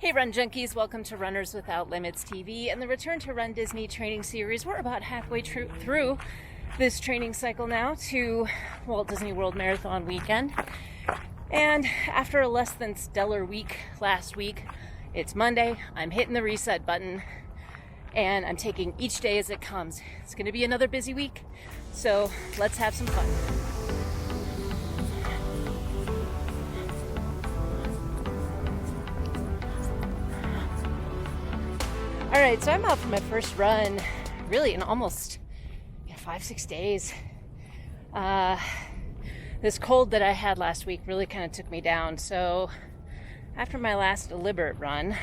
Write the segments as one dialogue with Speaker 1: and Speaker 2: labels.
Speaker 1: Hey Run Junkies, welcome to Runners Without Limits TV and the Return to Run Disney training series. We're about halfway through this training cycle now to Walt Disney World Marathon weekend. And after a less than stellar week last week, it's Monday, I'm hitting the reset button and I'm taking each day as it comes. It's going to be another busy week, so let's have some fun. All right, so I'm out for my first run, really in almost 5-6 days. This cold that I had last week really kind of took me down. So after my last deliberate run,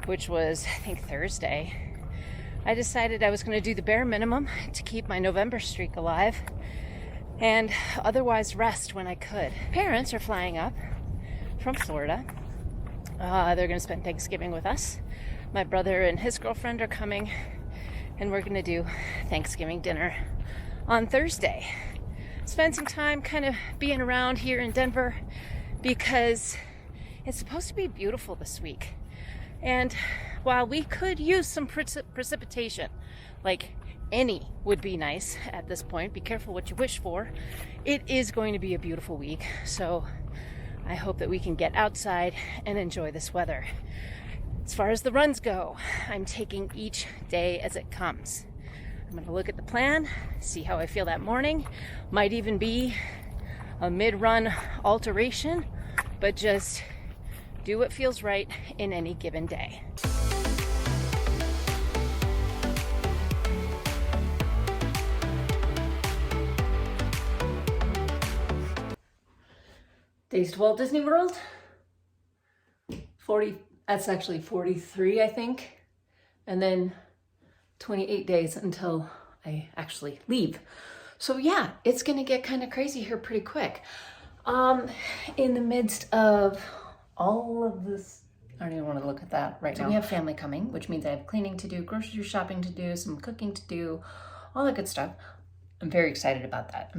Speaker 1: which was, I think, Thursday, I decided I was going to do the bare minimum to keep my November streak alive and otherwise rest when I could. Parents are flying up from Florida. They're going to spend Thanksgiving with us. My brother and his girlfriend are coming, and we're going to do Thanksgiving dinner on Thursday. Spend some time kind of being around here in Denver because it's supposed to be beautiful this week. And while we could use some precipitation, like any would be nice at this point, be careful what you wish for, it is going to be a beautiful week. So I hope that we can get outside and enjoy this weather. As far as the runs go, I'm taking each day as it comes. I'm going to look at the plan, see how I feel that morning. Might even be a mid-run alteration, but just do what feels right in any given day. Days to Walt Disney World. That's actually 43, I think. And then 28 days until I actually leave. So yeah, it's gonna get kind of crazy here pretty quick. In the midst of all of this, I don't even want to look at that right now. We have family coming, which means I have cleaning to do, grocery shopping to do, some cooking to do, all that good stuff. I'm very excited about that.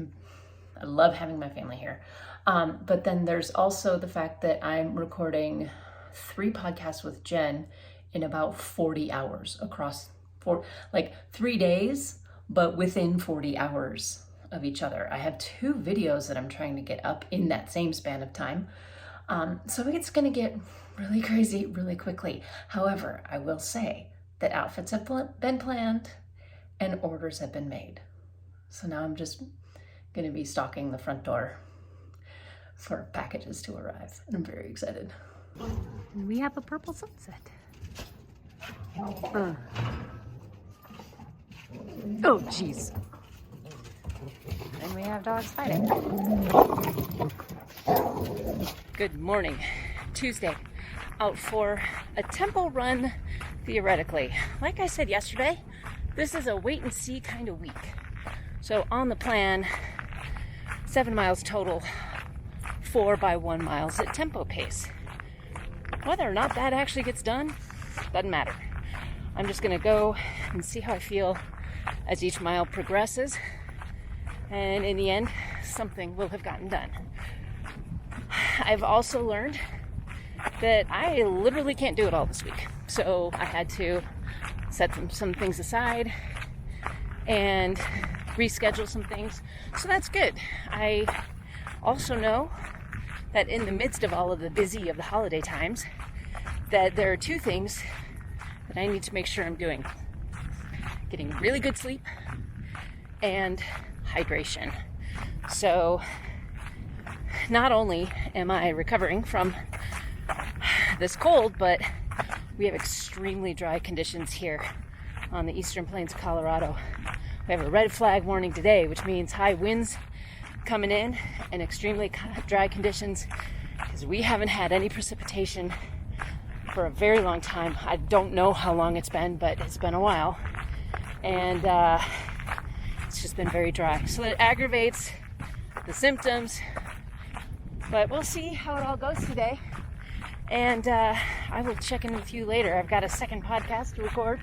Speaker 1: I love having my family here. But then there's also the fact that I'm recording 3 podcasts with Jen in about 40 hours across 3 days, but within 40 hours of each other. I have 2 videos that I'm trying to get up in that same span of time. So it's going to get really crazy really quickly. However, I will say that outfits have been planned and orders have been made. So now I'm just going to be stalking the front door for packages to arrive. And I'm very excited. And we have a purple sunset. Oh, jeez. And we have dogs fighting. Good morning. Tuesday. Out for a tempo run, theoretically. Like I said yesterday, this is a wait and see kind of week. So on the plan, 7 miles total, 4 by 1 miles at tempo pace. Whether or not that actually gets done, doesn't matter. I'm just gonna go and see how I feel as each mile progresses. And in the end, something will have gotten done. I've also learned that I literally can't do it all this week. So I had to set some things aside and reschedule some things. So that's good. I also know that in the midst of all of the busy of the holiday times, that there are 2 things that I need to make sure I'm doing. Getting really good sleep and hydration. So not only am I recovering from this cold, but we have extremely dry conditions here on the eastern plains of Colorado. We have a red flag warning today, which means high winds coming in and extremely dry conditions because we haven't had any precipitation for a very long time. I don't know how long it's been, but it's been a while. And it's just been very dry. So it aggravates the symptoms, but we'll see how it all goes today. And I will check in with you later. I've got a second podcast to record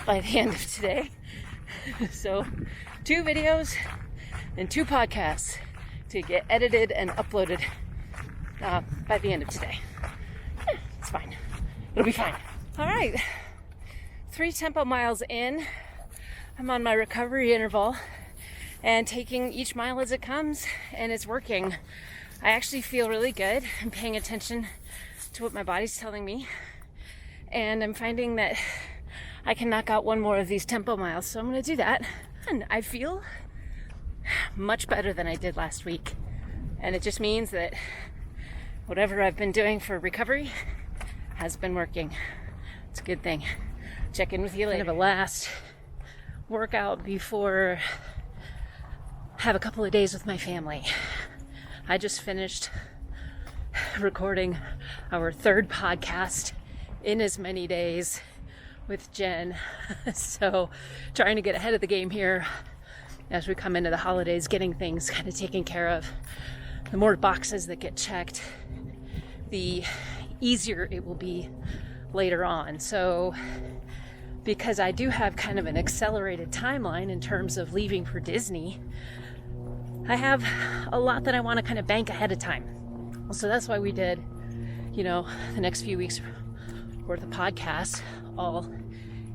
Speaker 1: by the end of today. So 2 videos and 2 podcasts to get edited and uploaded by the end of today. It'll be fine. All right, 3 tempo miles in. I'm on my recovery interval and taking each mile as it comes, and it's working. I actually feel really good. I'm paying attention to what my body's telling me, and I'm finding that I can knock out 1 more of these tempo miles, so I'm going to do that. And I feel much better than I did last week, and it just means that whatever I've been doing for recovery has been working. It's a good thing. Check in with you later. Kind of a last workout before have a couple of days with my family. I just finished recording our 3rd podcast in as many days with Jen. So trying to get ahead of the game here as we come into the holidays, getting things kind of taken care of. The more boxes that get checked, the easier it will be later on. So because I do have kind of an accelerated timeline in terms of leaving for Disney, I have a lot that I want to kind of bank ahead of time. So that's why we did, the next few weeks worth of podcasts all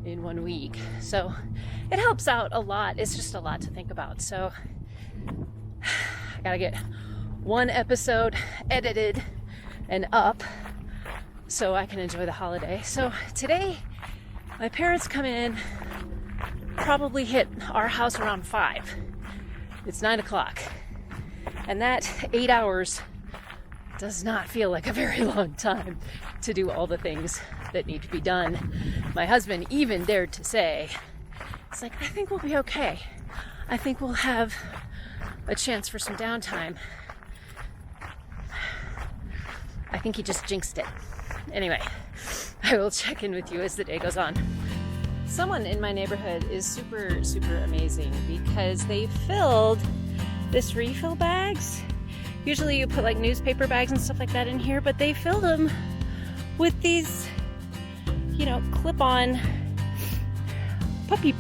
Speaker 1: in 1 week. So it helps out a lot. It's just a lot to think about. So I gotta get 1 episode edited and up so I can enjoy the holiday. So today, my parents come in, probably hit our house around 5. It's 9 o'clock. And that 8 hours does not feel like a very long time to do all the things that need to be done. My husband even dared to say, it's like, I think we'll be okay. I think we'll have a chance for some downtime. I think he just jinxed it. Anyway, I will check in with you as the day goes on. Someone in my neighborhood is super, super amazing because they filled this refill bags. Usually you put like newspaper bags and stuff like that in here, but they filled them with these, clip-on puppy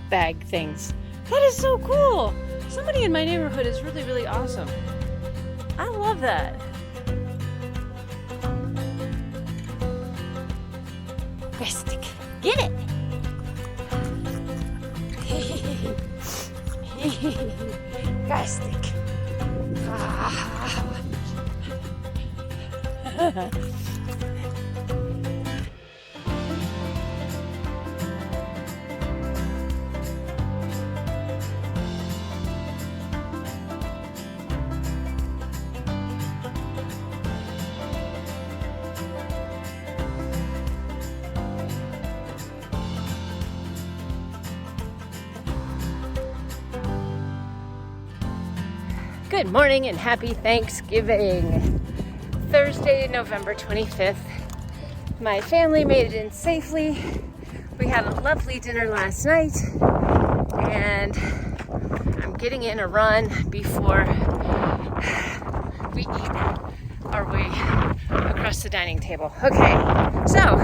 Speaker 1: bag things. That is so cool. Somebody in my neighborhood is really, really awesome. I love that. Stick. Get it. Guy stick. Good morning and happy Thanksgiving. Thursday, November 25th. My family made it in safely. We had a lovely dinner last night, and I'm getting in a run before we eat our way across the dining table. Okay, so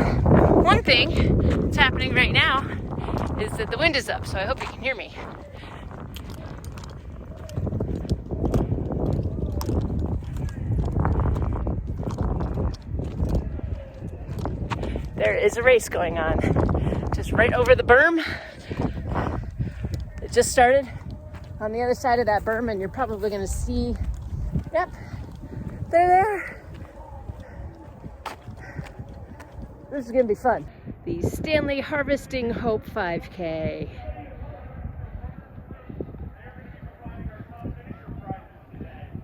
Speaker 1: one thing that's happening right now is that the wind is up, so I hope you can hear me. There is a race going on just right over the berm. It just started on the other side of that berm, and you're probably going to see, yep, they're there. This is going to be fun. The Stanley Harvesting Hope 5K.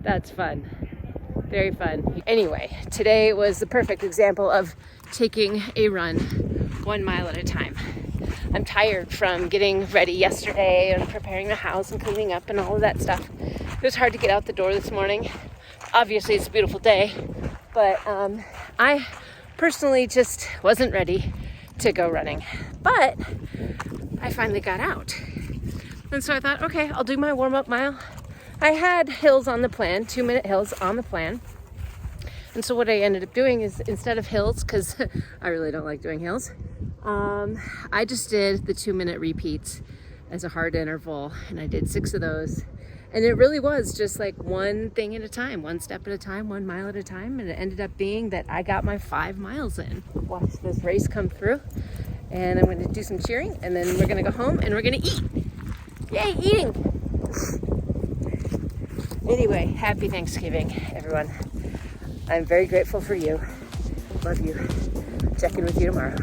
Speaker 1: That's fun. Very fun. Anyway, today was the perfect example of taking a run 1 mile at a time. I'm tired from getting ready yesterday and preparing the house and cleaning up and all of that stuff. It was hard to get out the door this morning. Obviously, it's a beautiful day, but I personally just wasn't ready to go running. But I finally got out. And so I thought, okay, I'll do my warm-up mile. I had hills on the plan, 2-minute hills on the plan. And so what I ended up doing is, instead of hills, because I really don't like doing hills, I just did the 2-minute repeats as a hard interval, and I did 6 of those. And it really was just like one thing at a time, one step at a time, 1 mile at a time. And it ended up being that I got my 5 miles in. Watch this race come through. And I'm going to do some cheering. And then we're going to go home and we're going to eat. Yay, eating. Anyway, happy Thanksgiving, everyone. I'm very grateful for you. Love you. Check in with you tomorrow.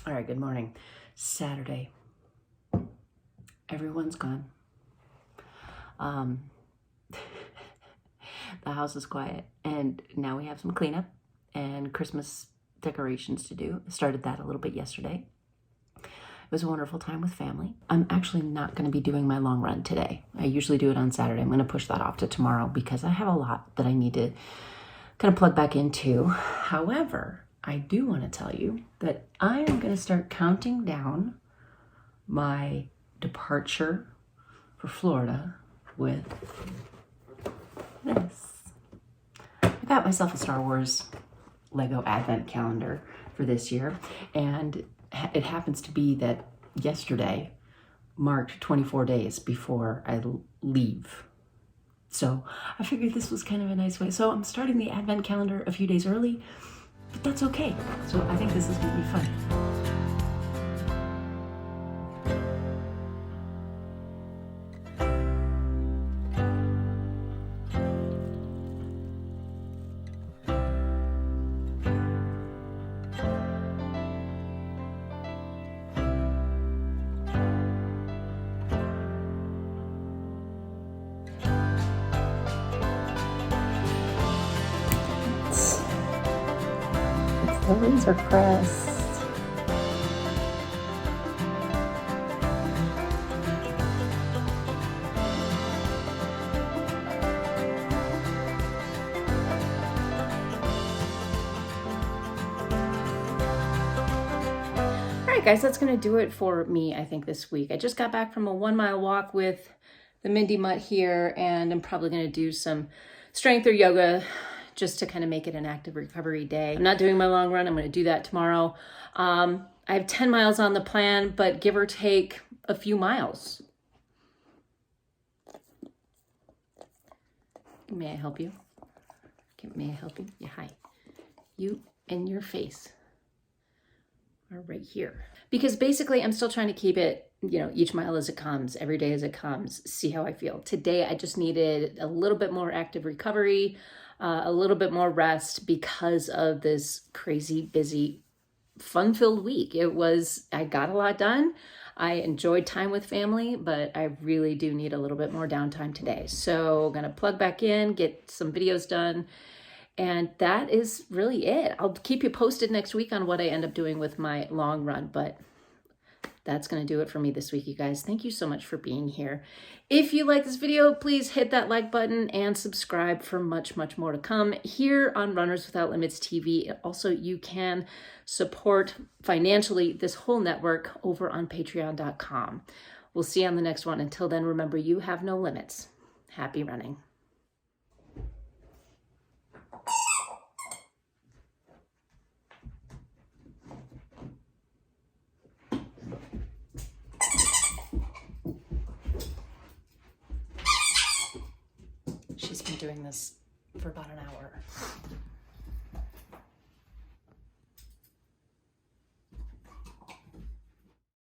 Speaker 1: All right, good morning. Saturday. Everyone's gone. The house is quiet, and now we have some cleanup and Christmas decorations to do. Started that a little bit yesterday. It was a wonderful time with family. I'm actually not going to be doing my long run today. I usually do it on Saturday. I'm going to push that off to tomorrow because I have a lot that I need to kind of plug back into. However, I do want to tell you that I am going to start counting down my departure for Florida with this. I got myself a Star Wars Lego Advent calendar for this year, and it happens to be that yesterday marked 24 days before I leave. So I figured this was kind of a nice way. So I'm starting the Advent calendar a few days early, but that's okay. So I think this is going to be fun. The leaves are pressed. All right, guys, that's going to do it for me, I think, this week. I just got back from a 1 mile walk with the Mindy Mutt here, and I'm probably going to do some strength or yoga just to kind of make it an active recovery day. I'm not doing my long run. I'm going to do that tomorrow. I have 10 miles on the plan, but give or take a few miles. May I help you? May I help you? Yeah, hi. You and your face are right here. Because basically I'm still trying to keep it, you know, each mile as it comes, every day as it comes, see how I feel. Today I just needed a little bit more active recovery, a little bit more rest because of this crazy, busy, fun-filled week. I got a lot done. I enjoyed time with family, but I really do need a little bit more downtime today. So I'm gonna plug back in, get some videos done, and that is really it. I'll keep you posted next week on what I end up doing with my long run, but that's going to do it for me this week, you guys. Thank you so much for being here. If you like this video, please hit that like button and subscribe for much, much more to come here on Runners Without Limits TV. Also, you can support financially this whole network over on patreon.com. We'll see you on the next one. Until then, remember, you have no limits. Happy running. She's been doing this for about an hour.